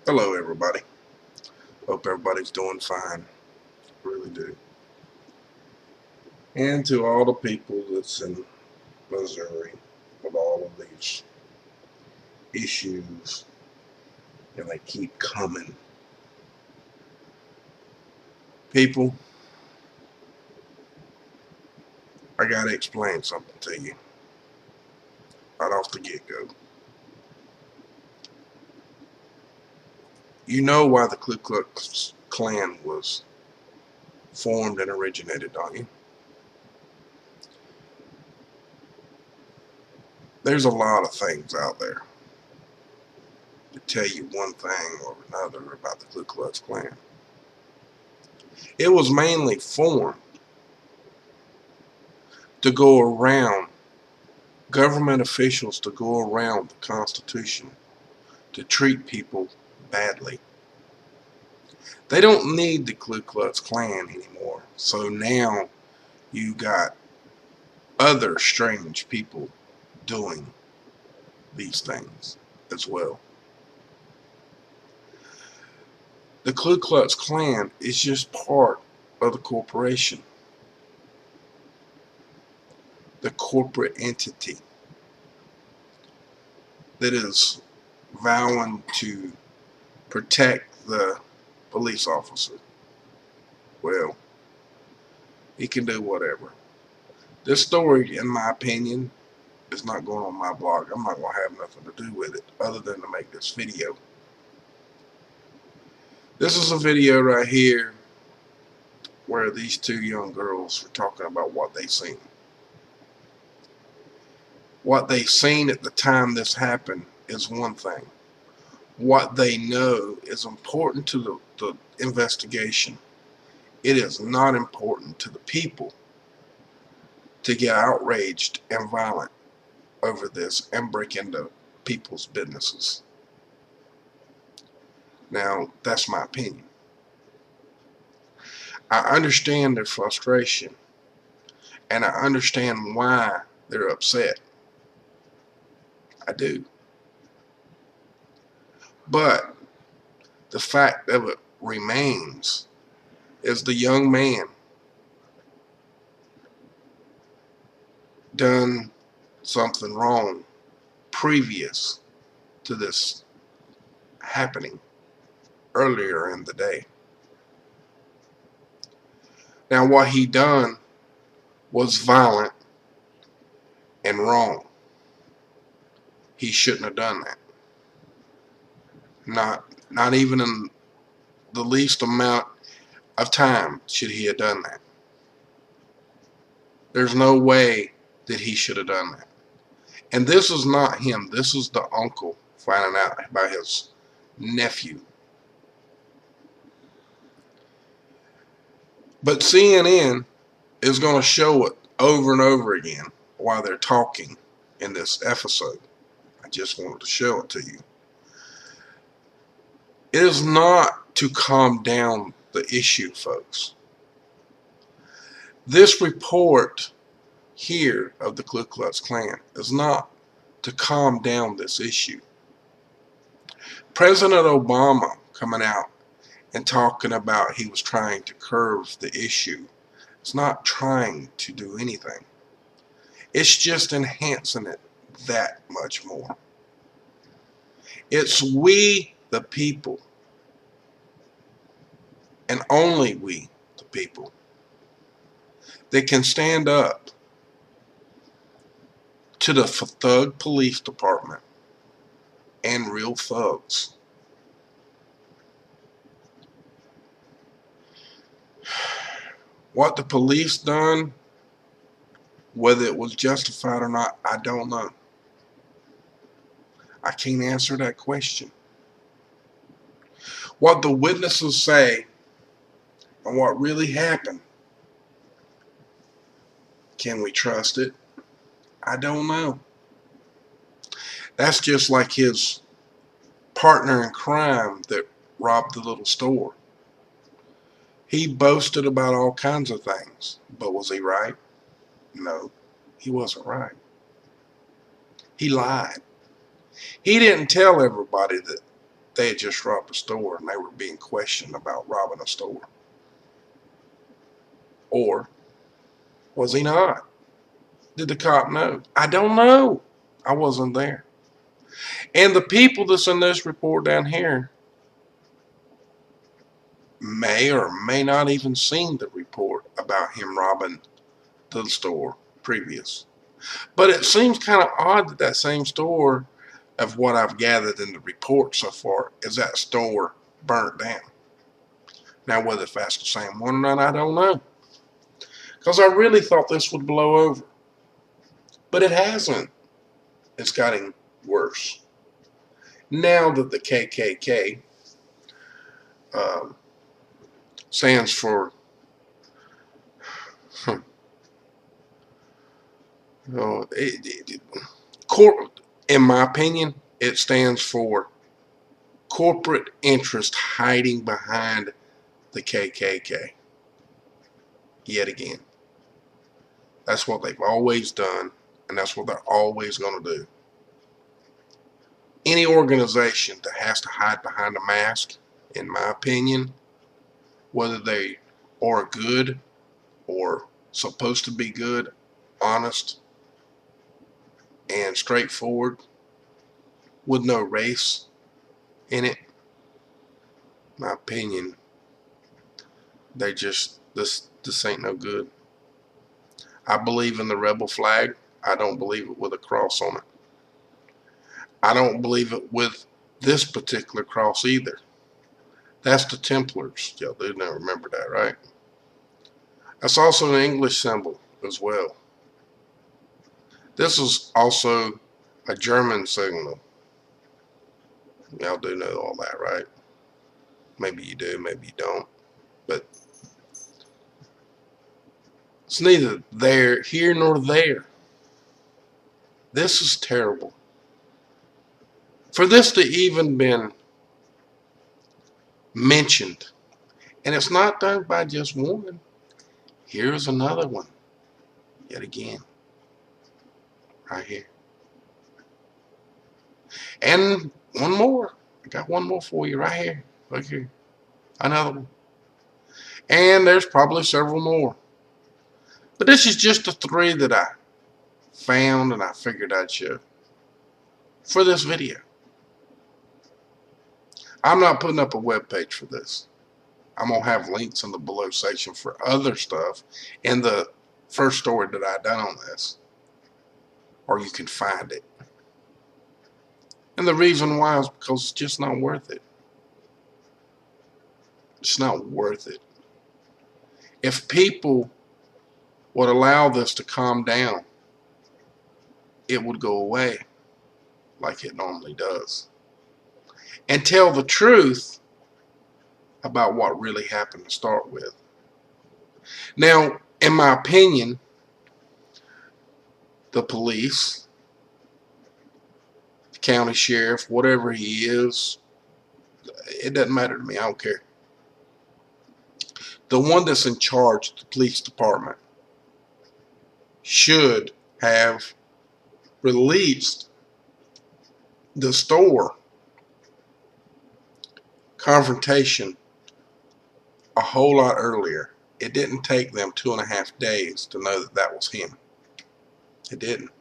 Hello, everybody. Hope everybody's doing fine. Really do. And to all the people that's in Missouri with all of these issues, and they keep coming. People, I gotta explain something to you right off the get-go. You know why the Ku Klux Klan was formed and originated, don't you? There's a lot of things out there to tell you one thing or another about the Ku Klux Klan. It was mainly formed to go around government officials, to go around the Constitution, to treat people badly. They don't need the Ku Klux Klan anymore. So now you got other strange people doing these things as well. The Ku Klux Klan is just part of the corporation, the corporate entity that is vowing to protect the police officer. Well, he can do whatever. This story, in my opinion, is not going on my blog. I'm not going to have nothing to do with it other than to make this video. This is a video right here where these two young girls were talking about what they seen. What they seen at the time this happened is one thing. What they know is important to the investigation. It is not important to the people to get outraged and violent over this and break into people's businesses. Now, that's my opinion. I understand their frustration, and I understand why they're upset. I do. But the fact of it remains is the young man done something wrong previous to this happening earlier in the day. Now, what he done was violent and wrong. He shouldn't have done that. Not even in the least amount of time should he have done that. There's no way that he should have done that. And this is not him. This is the uncle finding out about his nephew. But CNN is going to show it over and over again while they're talking in this episode. I just wanted to show it to you. It is not to calm down the issue, folks. This report here of the Ku Klux Klan is not to calm down this issue. President Obama coming out and talking about he was trying to curb the issue. It's not trying to do anything. It's just enhancing it that much more. It's we, the people, and only we, the people, that can stand up to the thug police department and real thugs. What the police done, whether it was justified or not, I don't know. I can't answer that question. What the witnesses say and what really happened, can we trust it? I don't know. That's just like his partner in crime that robbed the little store. He boasted about all kinds of things, but was he right? No, he wasn't right. He lied. He didn't tell everybody that they had just robbed a store and they were being questioned about robbing a store? Or was he not? Did the cop know? I don't know. I wasn't there. And the people that's in this report down here may or may not even seen the report about him robbing the store previous. But it seems kind of odd that that same store, of what I've gathered in the report so far, is that store burnt down. Now, whether that's the same one or not, I don't know. Because I really thought this would blow over. But it hasn't. It's gotten worse. Now that the KKK stands for, in my opinion, it stands for corporate interest hiding behind the KKK. Yet again. That's what they've always done, and that's what they're always going to do. Any organization that has to hide behind a mask, in my opinion, whether they are good or supposed to be good, honest, and straightforward, with no race in it, my opinion, they just, this ain't no good. I believe in the rebel flag. I don't believe it with a cross on it. I don't believe it with this particular cross either. That's the Templars. Y'all do not remember that, right? That's also an English symbol as well. This is also a German signal. Y'all do know all that, right? Maybe you do, maybe you don't. But it's neither there, here, nor there. This is terrible. For this to even been mentioned, and it's not done by just one. Here's another one, yet again, right here. And one more. I got one more for you right here. Look here. Another one. And there's probably several more. But this is just the three that I found and I figured I'd show for this video. I'm not putting up a web page for this. I'm going to have links in the below section for other stuff in the first story that I done on this. Or you can find it. And the reason why is because it's just not worth it. It's not worth it. If people would allow this to calm down, it would go away like it normally does. And tell the truth about what really happened to start with. Now, in my opinion, the police, the county sheriff, whatever he is, it doesn't matter to me. I don't care. The one that's in charge of the police department should have released the store confrontation a whole lot earlier. It didn't take them 2.5 days to know that that was him. It didn't.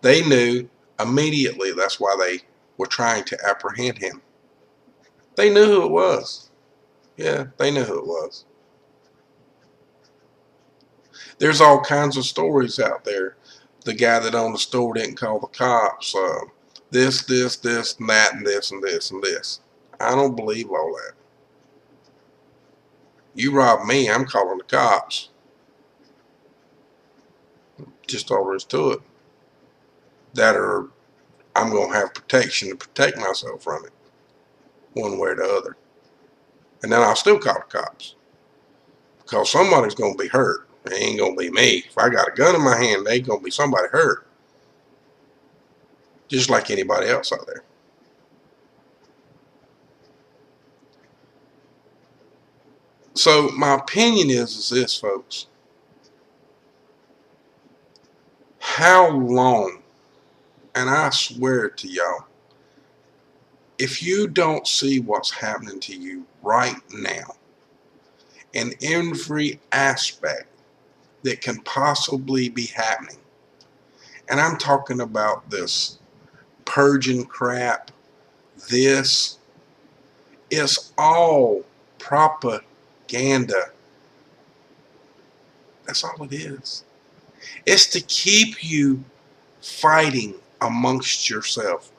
They knew immediately. That's why they were trying to apprehend him. They knew who it was. Yeah, they knew who it was. There's all kinds of stories out there. The guy that owned the store didn't call the cops. This, and that, and this, and this, and this. I don't believe all that. You rob me, I'm calling the cops. Just all there is to it. That or I'm going to have protection to protect myself from it. One way or the other. And then I'll still call the cops. Because somebody's going to be hurt. It ain't going to be me. If I got a gun in my hand, there ain't going to be somebody hurt. Just like anybody else out there. So my opinion is this, folks. How long, and I swear to y'all, If you don't see what's happening to you right now in every aspect that can possibly be happening, and I'm talking about this purging crap, this is all propaganda. That's all it is. It's to keep you fighting amongst yourself.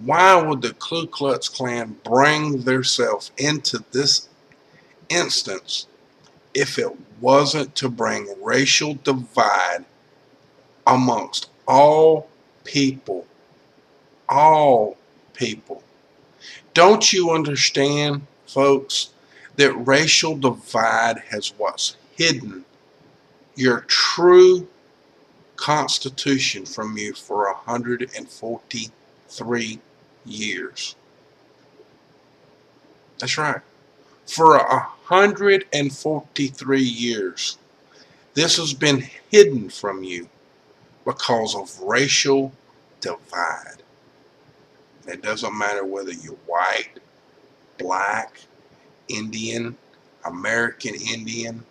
Why would the Ku Klux Klan bring themselves into this instance if it wasn't to bring racial divide amongst all people? All people. Don't you understand, folks, that racial divide has what's hidden your true Constitution from you for 143 years? That's right. For 143 years, this has been hidden from you because of racial divide. It doesn't matter whether you're white, black, Indian, American Indian,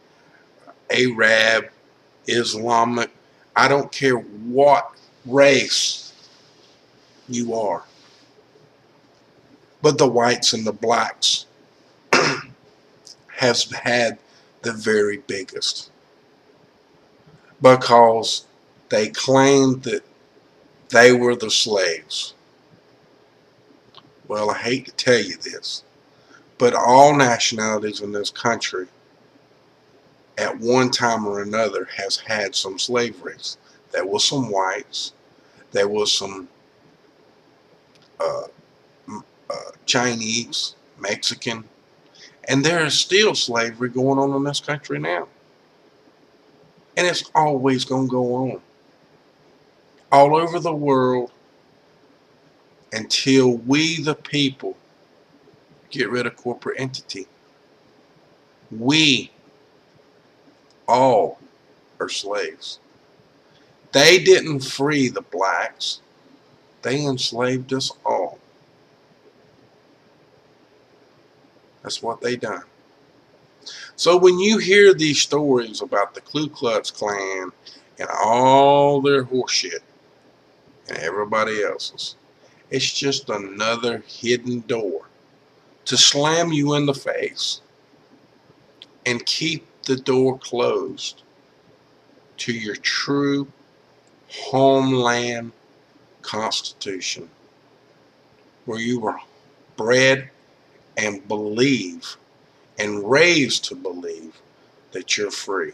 Arab, Islamic. I don't care what race you are. But the whites and the blacks has had the very biggest, because they claimed that they were the slaves. Well, I hate to tell you this, but all nationalities in this country at one time or another has had some slaveries. There was some whites, there was some uh, Chinese, Mexican, and there is still slavery going on in this country now. And it's always going to go on all over the world until we, the people, get rid of corporate entity. We all are slaves. They didn't free the blacks. They enslaved us all. That's what they done. So when you hear these stories about the Ku Klux Klan and all their horseshit and everybody else's, it's just another hidden door to slam you in the face and keep the door closed to your true homeland Constitution, where you were bred and believe and raised to believe that you're free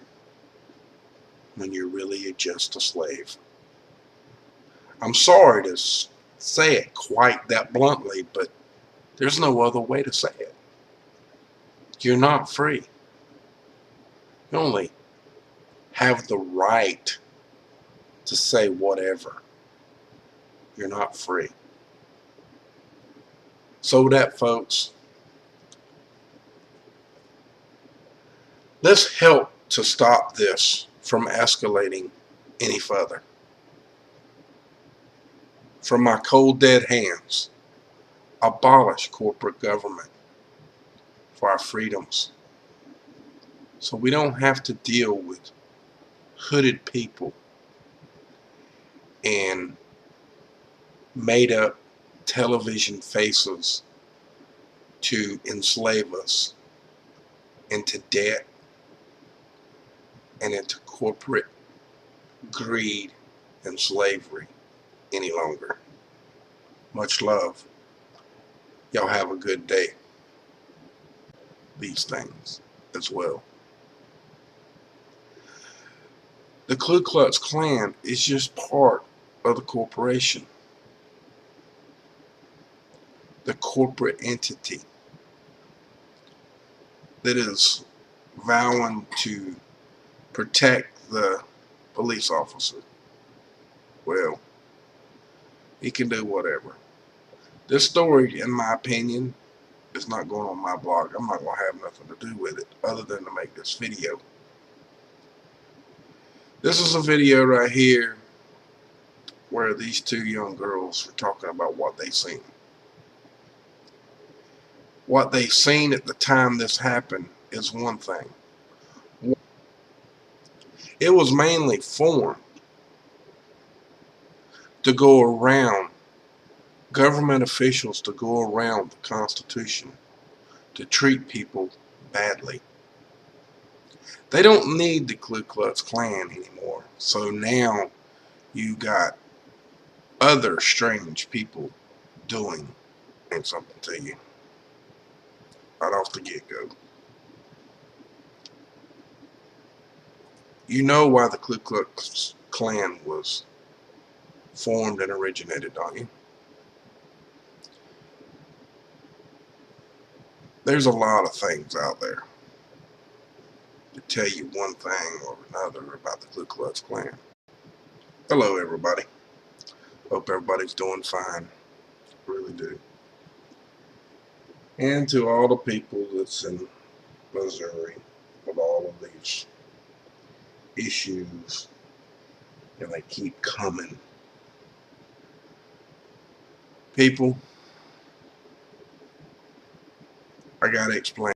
when you're really just a slave. I'm sorry to say it quite that bluntly, but there's no other way to say it. You're not free. You only have the right to say whatever. You're not free. So that, folks, let's help to stop this from escalating any further. From my cold dead hands, abolish corporate government for our freedoms, so we don't have to deal with hooded people and made up television faces to enslave us into debt and into corporate greed and slavery any longer. Much love. Y'all have a good day. These things as well. The Ku Klux Klan is just part of the corporation, the corporate entity that is vowing to protect the police officer. Well, he can do whatever. This story, in my opinion, is not going on my blog. I'm not going to have nothing to do with it other than to make this video. This is a video right here where these two young girls were talking about what they seen. What they seen at the time this happened is one thing. It was mainly formed to go around government officials, to go around the Constitution, to treat people badly. They don't need the Ku Klux Klan anymore. So now you got other strange people doing something to you right off the get-go. You know why the Ku Klux Klan was formed and originated, don't you? There's a lot of things out there to tell you one thing or another about the Ku Klux Klan. Hello, everybody. Hope everybody's doing fine. Really do. And to all the people that's in Missouri with all of these issues, and they keep coming. People, I gotta explain.